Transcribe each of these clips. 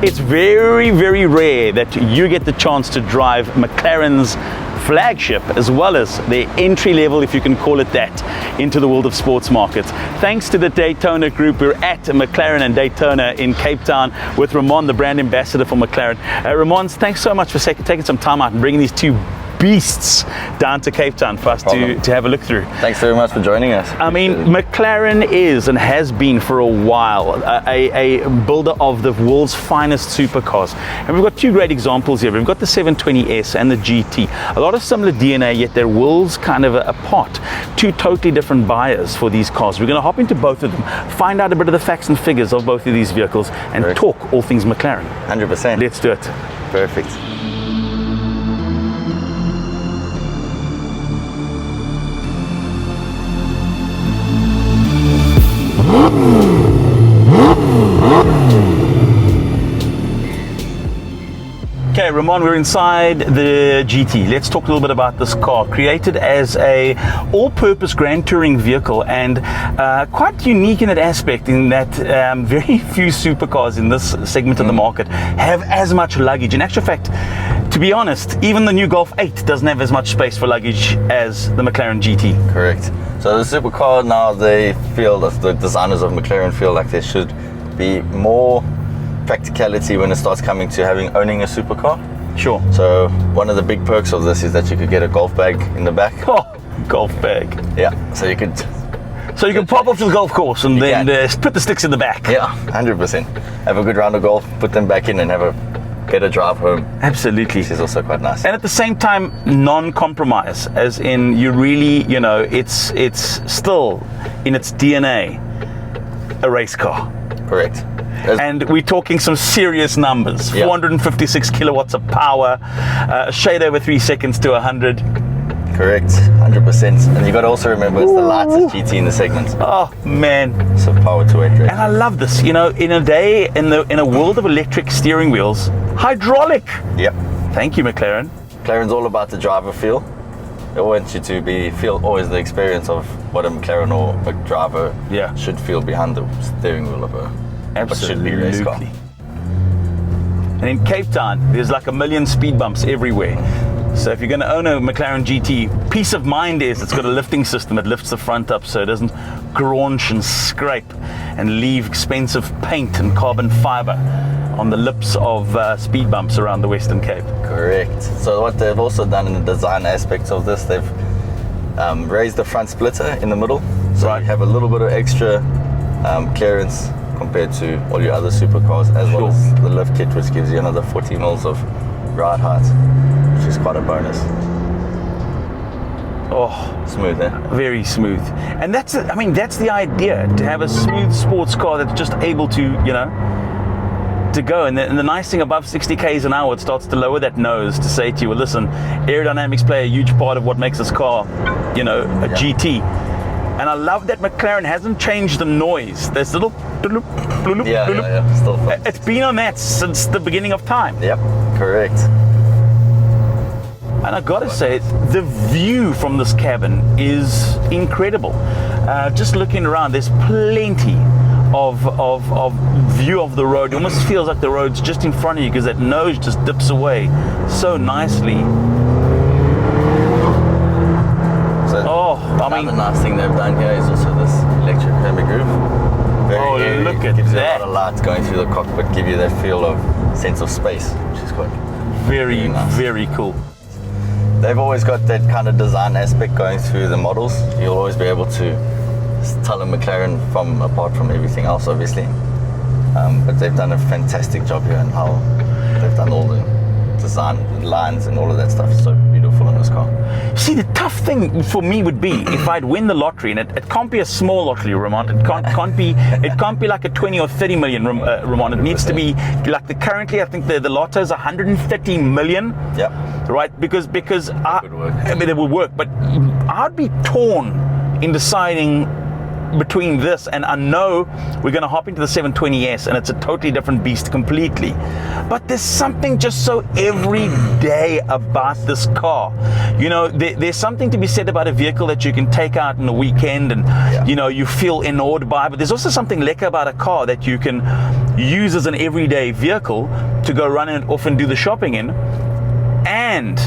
It's very, very rare that you get the chance to drive McLaren's flagship as well as their entry level, if you can call it that, into the world of sports markets. Thanks to the Daytona Group, we're at McLaren and Daytona in Cape Town with Ramon, the brand ambassador for McLaren. Ramon, thanks so much for taking some time out and bringing these two beasts down to Cape Town for us to have a look through. Thanks very much for joining us. I mean, McLaren is and has been for a while a builder of the world's finest supercars. And we've got two great examples here. We've got the 720S and the GT. A lot of similar DNA, yet their worlds kind of apart. Two totally different buyers for these cars. We're going to hop into both of them, find out a bit of the facts and figures of both of these vehicles, and talk all things McLaren. 100%. Let's do it. Perfect. Okay, Ramon, we're inside the GT. Let's talk a little bit about this car. Created as a all-purpose grand touring vehicle, and quite unique in that aspect, in that very few supercars in this segment of the market have as much luggage. In actual fact, to be honest, even the new Golf 8 doesn't have as much space for luggage as the McLaren GT. Correct. So the supercar now, they feel that the designers of McLaren feel like there should be more practicality when it starts coming to owning a supercar. Sure. So one of the big perks of this is that you could get a golf bag in the back. Oh, golf bag. Yeah. So you could. So you can pop off to the golf course and then put the sticks in the back. Yeah, 100%. Have a good round of golf, put them back in, and have a better drive home. Absolutely. Which is also quite nice. And at the same time, non-compromise, as in you really, it's still in its DNA a race car. Correct. And we're talking some serious numbers. 456 kilowatts of power, a shade over 3 seconds to 100. Correct, 100%. And you got to also remember it's the lightest GT in the segment. Oh man! So power to weight ratio. And I love this. In a world of electric steering wheels, hydraulic. Yep. Thank you, McLaren. McLaren's all about the driver feel. They want you to feel always the experience of what a McLaren or a driver should feel behind the steering wheel of a what should be a race car. And in Cape Town, there's like a million speed bumps everywhere. So if you're going to own a McLaren GT, peace of mind is it's got a lifting system that lifts the front up so it doesn't graunch and scrape and leave expensive paint and carbon fiber on the lips of speed bumps around the Western Cape. Correct. So what they've also done in the design aspects of this, they've raised the front splitter in the middle. So you have a little bit of extra clearance compared to all your other supercars, as well as the lift kit, which gives you another 40 mils of ride height, which is quite a bonus. Oh, smooth, eh? Very smooth. And that's the idea, to have a smooth sports car that's just able to, to go. And the nice thing, above 60 k's an hour, it starts to lower that nose to say to you, well, listen, aerodynamics play a huge part of what makes this car, a GT. And I love that McLaren hasn't changed the noise. There's little still it's been on that since the beginning of time. Yep, correct. And I gotta say, the view from this cabin is incredible. Just looking around, there's plenty of view of the road. It almost feels like the road's just in front of you because that nose just dips away so nicely. The nice thing they've done here is also this electric hermit groove. Very airy. Look at gives that. You a lot of light going through the cockpit, give you that feel of sense of space, which is quite very nice. Very cool. They've always got that kind of design aspect going through the models. You'll always be able to tell a McLaren apart from everything else, obviously. But they've done a fantastic job here, and how they've done all the design lines and all of that stuff. So beautiful in this car. See, the tough thing for me would be if I'd win the lottery, and it can't be a small lottery, Ramon. It can't be like a 20 or 30 million, Ramon. It needs to be like currently, I think the lotto is 130 million. Yep. right? Because I mean, it would work, but I'd be torn in deciding between this, and I know we're going to hop into the 720S and it's a totally different beast completely, but there's something just so everyday about this car. You know, there's something to be said about a vehicle that you can take out in the weekend and you know, you feel awed by, but there's also something lekker about a car that you can use as an everyday vehicle to go run it off and do the shopping in, and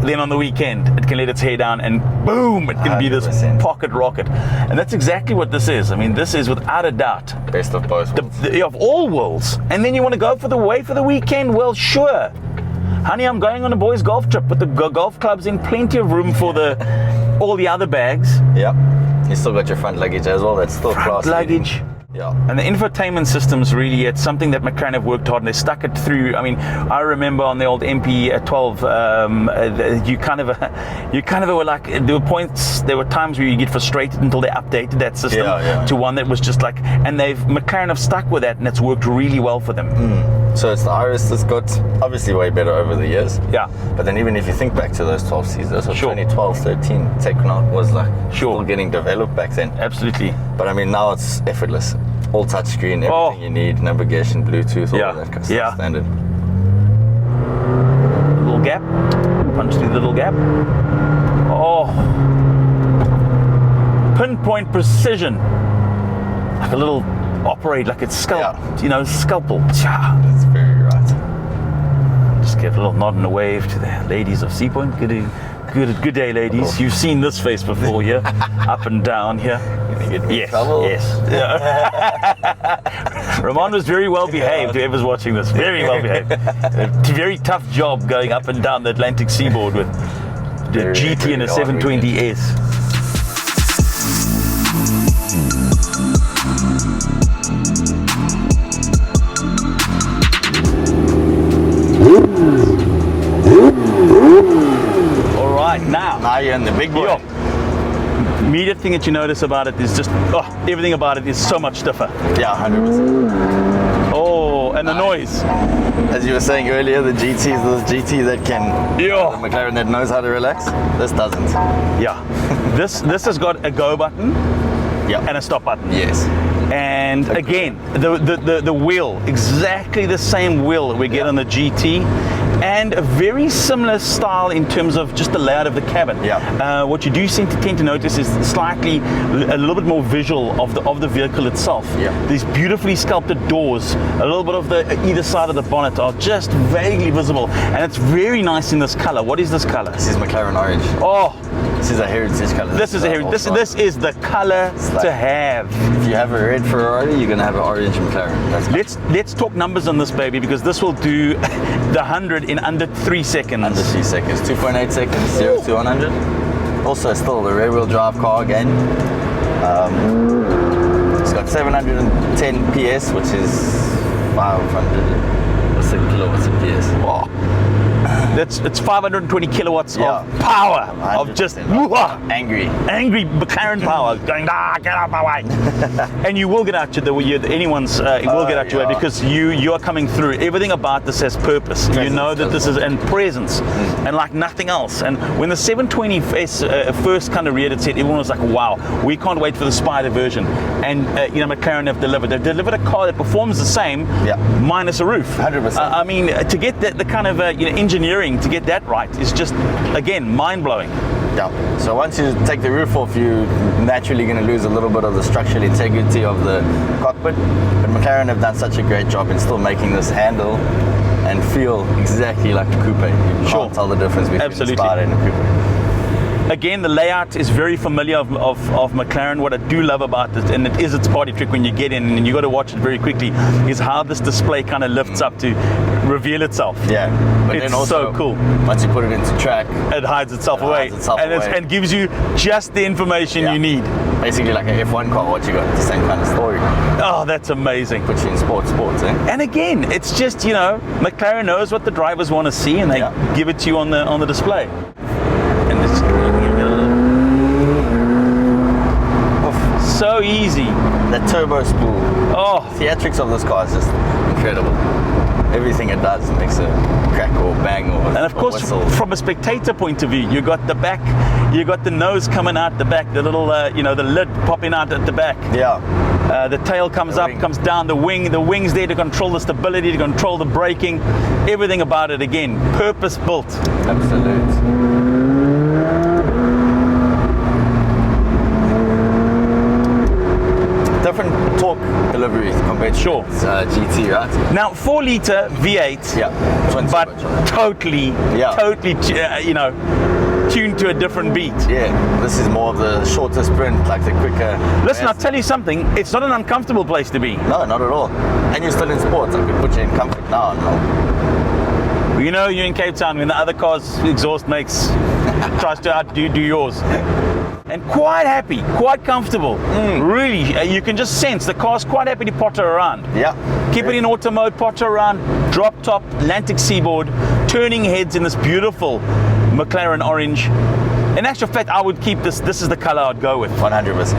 then on the weekend it can let its hair down and boom, it can 100%. Be this pocket rocket. And that's exactly what this is. I mean, this is without a doubt best of both worlds. Of all worlds. And then you want to go for the weekend? Well, sure. Honey, I'm going on a boys' golf trip, but the golf club's in plenty of room for all the other bags. Yep. You still got your front luggage as well. That's still front luggage. Yeah. And the infotainment systems, really, it's something that McLaren have worked hard and they stuck it through. I mean, I remember on the old MP12, you kind of were like, there were times where you get frustrated until they updated that system to one that was just like, and McLaren have stuck with that and it's worked really well for them. So it's the Iris that's got obviously way better over the years. Yeah. But then even if you think back to those 12 seasons, so 2012, 13, Techno was like still getting developed back then. Absolutely. But I mean, now it's effortless. All touchscreen, everything you need, navigation, Bluetooth, all of that kind of stuff, standard. Little gap, punch through the little gap. Oh, pinpoint precision, like a little operate, like it's you know, scalpel. That's very right. Just give a little nod and a wave to the ladies of Sea Point. Good day, ladies. You've seen this face before here, up and down here. Yes. Yeah. Ramon was very well behaved. Whoever's watching this, very well behaved. It's a very tough job going up and down the Atlantic seaboard with the GT and a 720S. Now you're in the big boy. Immediate thing that you notice about it is just, everything about it is so much stiffer. Yeah, 100%. Oh, and the noise. As you were saying earlier, the GT that can, the McLaren that knows how to relax, this doesn't. Yeah. this has got a go button and a stop button. Yes. And again, the wheel, exactly the same wheel that we get on the GT, and a very similar style in terms of just the layout of the cabin. What you do tend to notice is slightly a little bit more visual of the vehicle itself. These beautifully sculpted doors, a little bit of either side of the bonnet are just vaguely visible, and it's very nice in this color. What is this color? This is McLaren orange. Oh, this is a heritage color. This is a heritage. This is the color to have. If you have a red Ferrari, you're gonna have an orange McLaren. Let's talk numbers on this baby, because this will do the 100 in under 3 seconds. Under 3 seconds, 2.8 seconds, 0 to 100. Also, still the rear-wheel drive car again. It's got 710 PS, which is 500 kilowatts of PS. Wow. It's 520 kilowatts of power, of just angry McLaren power going, get out my way. And you will get out to anyone's will get out your way, because you are coming through. Everything about this has purpose. You know that this is in presence and like nothing else. And when the 720S first kind of reared its head, everyone was like, wow, we can't wait for the Spider version. And McLaren have delivered. They've delivered a car that performs the same minus a roof. 100%. I mean, to get the kind of engineering to get that right is just, again, mind-blowing. Yeah. So once you take the roof off, you're naturally going to lose a little bit of the structural integrity of the cockpit. But McLaren have done such a great job in still making this handle and feel exactly like a coupe. You can't tell the difference between a Spider and a coupe. Again, the layout is very familiar of McLaren. What I do love about this, and it is its party trick when you get in, and you got to watch it very quickly, is how this display kind of lifts up to reveal itself. Yeah, but it's then also, so cool. Once you put it into track, it hides itself away, and gives you just the information you need. Basically like an F1 car, what you got, the same kind of story. Oh, that's amazing. Puts you in sports, And again, it's just, McLaren knows what the drivers want to see, and they give it to you on the display. And it's so easy. That turbo spool. Oh, theatrics of this car is just incredible. everything it does makes a crack or bang or And of course, whistle. from a spectator point of view, you got the back, you got the nose coming out the back, the little, the lid popping out at the back. Yeah. The tail comes The up, wing. comes down, the wing's there to control the stability, to control the braking, everything about it, again, purpose built. Absolute. Different torque delivery compared to Sure. GT, right? Now, 4-litre V8, Yeah. Twin but turbocharged. totally, Yeah. tuned to a different beat. Yeah, this is more of the shorter sprint, like the quicker. Listen, I'll tell you something, it's not an uncomfortable place to be. No, not at all. And you're still in sports. I could put you in comfort now. No. You know you're in Cape Town when the other car's exhaust tries to outdo yours. And quite happy, quite comfortable. Really, you can just sense the car's quite happy to potter around. Yeah. Keep it in auto mode, potter around, drop top, Atlantic seaboard, turning heads in this beautiful McLaren orange. In actual fact, I would keep this. This is the color I'd go with. 100%.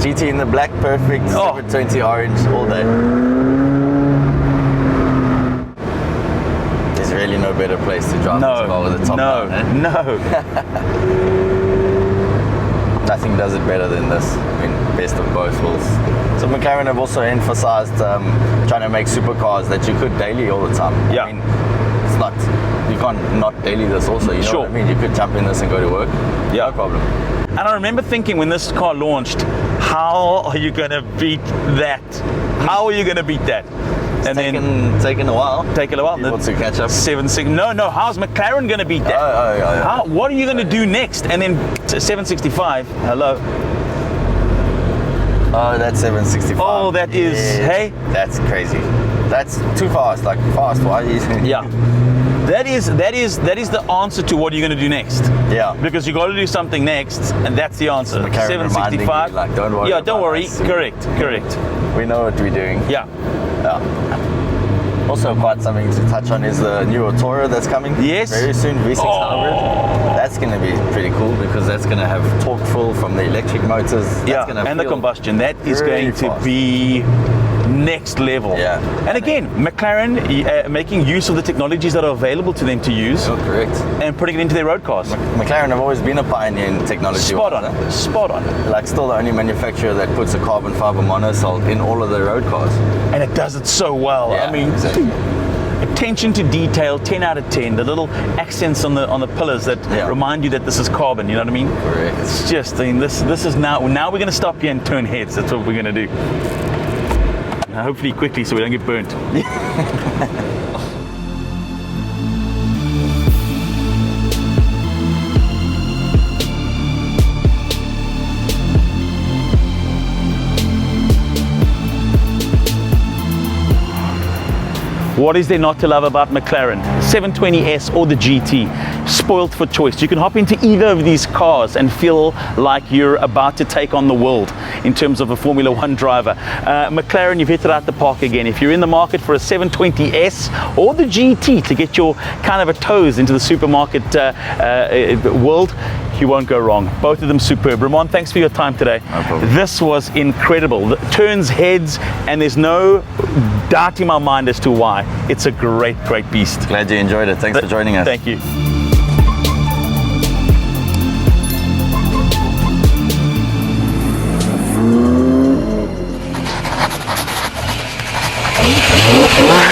GT in the black, perfect. Oh. 720 orange all day. There's really no better place to drive this car with the top down, eh? no. Nothing does it better than this. I mean, best of both worlds. So McLaren have also emphasized trying to make supercars that you could daily all the time. Yeah. I mean, it's not, you can't not daily this also, you know Sure. what I mean? You could jump in this and go to work. Yeah. No problem. And I remember thinking when this car launched, how are you going to beat that? How are you going to beat that? And Taken a while. taken a while. People to catch up. 760. No. How's McLaren going to beat that? Oh. What are you going to do next? And then 765. Hello. Oh, that's 765. Oh, that is. Hey. That's crazy. That's too fast. Like fast. Why are you? Yeah. That is the answer to what you're going to do next. Yeah. Because you got to do something next, and that's the answer. McLaren reminding you, like, don't worry. Yeah, don't about worry. us. Correct. We know what we're doing. Yeah. Yeah. Also, quite something to touch on is the new Toro that's coming. Yes. Very soon, V6 hybrid. That's going to be pretty cool because that's going to have torque full from the electric motors. That's gonna and the feel combustion. That is really going to fast. be next level. Yeah. And again, McLaren making use of the technologies that are available to them to use Oh, correct. and putting it into their road cars. McLaren have always been a pioneer in technology. Spot on. Spot on. Like still the only manufacturer that puts a carbon fiber monosalt in all of their road cars. And it does it so well. Yeah, I mean, exactly. attention to detail, 10 out of 10. The little accents on the pillars that remind you that this is carbon. You know what I mean? Correct. It's just, I mean, this is now we're going to stop here and turn heads. That's what we're going to do. Hopefully quickly so we don't get burnt. What is there not to love about McLaren? 720S or the GT, spoiled for choice. You can hop into either of these cars and feel like you're about to take on the world in terms of a Formula One driver. McLaren, you've hit it out the park again. If you're in the market for a 720S or the GT to get your kind of a toes into the supermarket world, you won't go wrong. Both of them superb. Ramon, thanks for your time today. No problem. This was incredible. It turns heads and there's no doubt in my mind as to why. It's a great beast. Glad you enjoyed it. Thanks for joining us. Thank you. Wow.